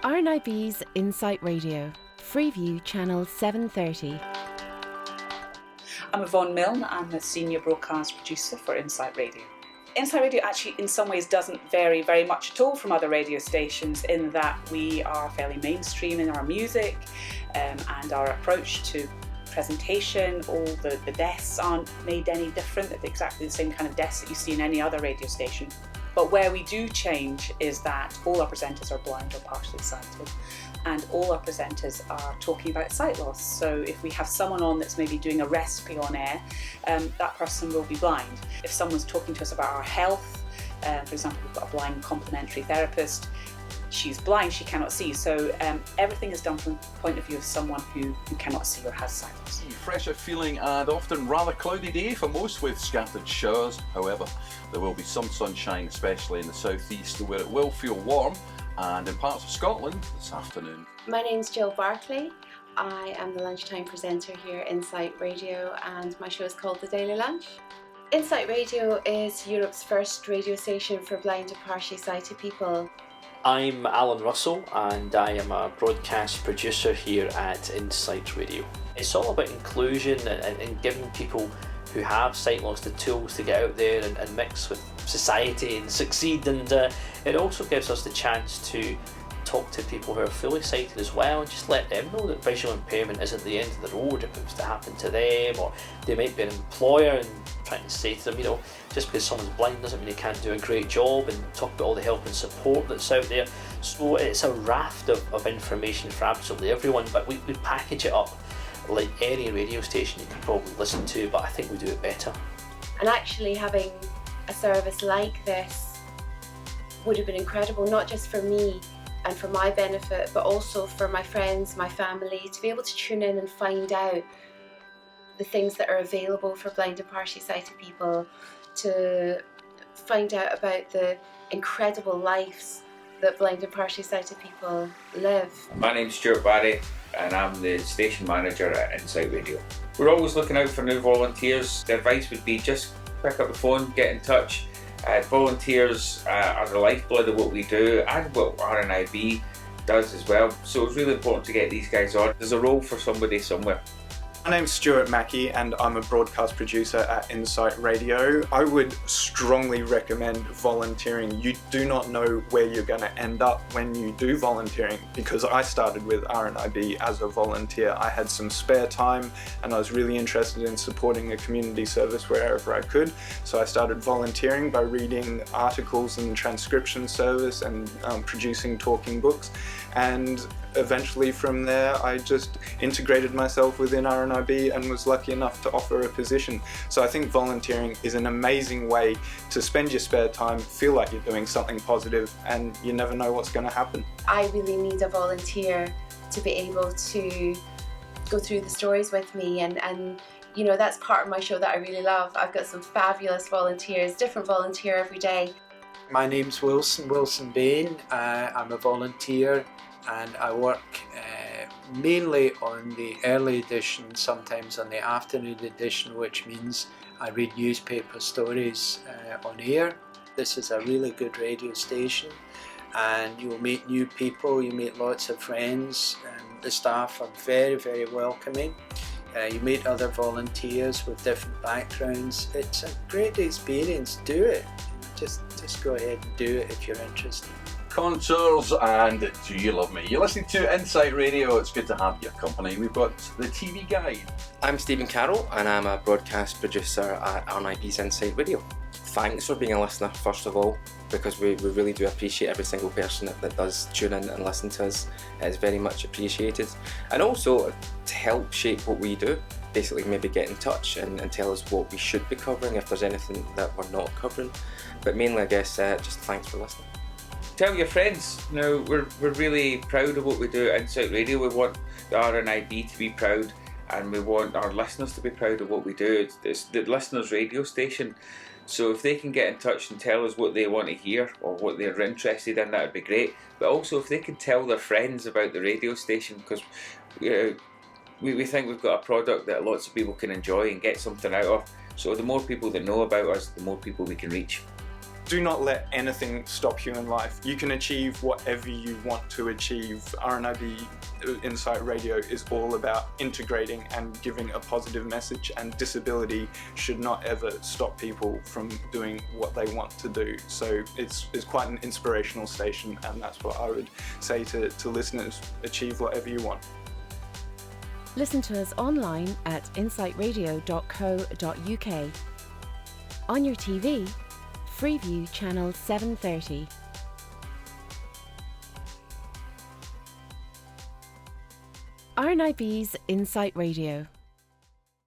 RNIB's Insight Radio, Freeview Channel 730. I'm Yvonne Milne. I'm a senior broadcast producer for Insight Radio. Insight Radio actually in some ways doesn't vary very much at all from other radio stations in that we are fairly mainstream in our music and our approach to presentation. All the desks aren't made any different. They're exactly the same kind of desks that you see in any other radio station. But where we do change is that all our presenters are blind or partially sighted, and all our presenters are talking about sight loss. So if we have someone on that's maybe doing a recipe on air, that person will be blind. If someone's talking to us about our health, for example, we've got a blind complementary therapist, she's blind, she cannot see. So everything is done from the point of view of someone who cannot see or has sight loss. Fresher feeling and often rather cloudy day for most with scattered showers. However, there will be some sunshine, especially in the southeast where it will feel warm, and in parts of Scotland this afternoon. My name's Jill Barclay. I am the lunchtime presenter here at Insight Radio, and my show is called The Daily Lunch. Insight Radio is Europe's first radio station for blind and partially sighted people. I'm Alan Russell and I am a broadcast producer here at Insight Radio. It's all about inclusion and giving people who have sight loss the tools to get out there and mix with society and succeed, and it also gives us the chance to talk to people who are fully sighted as well and just let them know that visual impairment isn't the end of the road if it was to happen to them, or they might be an employer and trying to say to them, you know, just because someone's blind doesn't mean they can't do a great job, and talk about all the help and support that's out there. So it's a raft of information for absolutely everyone, but we package it up like any radio station you can probably listen to, but I think we do it better. And actually having a service like this would have been incredible, not just for me and for my benefit, but also for my friends, my family, to be able to tune in and find out the things that are available for blind and partially sighted people, to find out about the incredible lives that blind and partially sighted people live. My name's Stuart Barry and I'm the station manager at Insight Radio. We're always looking out for new volunteers. The advice would be just pick up the phone, get in touch. Volunteers are the lifeblood of what we do and what RNIB does as well. So it's really important to get these guys on. There's a role for somebody somewhere. My name's Stuart Mackey and I'm a broadcast producer at Insight Radio. I would strongly recommend volunteering. You do not know where you're going to end up when you do volunteering, because I started with RNIB as a volunteer. I had some spare time and I was really interested in supporting a community service wherever I could. So I started volunteering by reading articles in the transcription service and producing talking books. And eventually from there I just integrated myself within RNIB and was lucky enough to offer a position. So I think volunteering is an amazing way to spend your spare time, feel like you're doing something positive, and you never know what's going to happen. I really need a volunteer to be able to go through the stories with me, and you know, that's part of my show that I really love. I've got some fabulous volunteers, different volunteer every day. My name's Wilson Bain. I'm a volunteer and I work mainly on the early edition, sometimes on the afternoon edition, which means I read newspaper stories on air. This is a really good radio station and you'll meet new people, you meet lots of friends, and the staff are very, very welcoming. You meet other volunteers with different backgrounds. It's a great experience. Do it. Just go ahead and do it if you're interested. Contours and Do You Love Me? You're listening to Insight Radio. It's good to have your company. We've got the TV guide. I'm Stephen Carroll and I'm a broadcast producer at RNIB's Insight Radio. Thanks for being a listener, first of all, because we really do appreciate every single person that does tune in and listen to us. It's very much appreciated. And also to help shape what we do, basically maybe get in touch and tell us what we should be covering if there's anything that we're not covering. But mainly, I guess, just thanks for listening. Tell your friends. You know, we're really proud of what we do at Insight Radio. We want the RNIB to be proud and we want our listeners to be proud of what we do. It's the listeners' radio station. So if they can get in touch and tell us what they want to hear or what they're interested in, that would be great. But also if they can tell their friends about the radio station, because we think we've got a product that lots of people can enjoy and get something out of. So the more people that know about us, the more people we can reach. do not let anything stop you in life. You can achieve whatever you want to achieve. RNIB Insight Radio is all about integrating and giving a positive message, and disability should not ever stop people from doing what they want to do. So it's quite an inspirational station, and that's what I would say to listeners: achieve whatever you want. Listen to us online at insightradio.co.uk. On your TV, Freeview channel 730. RNIB's Insight Radio.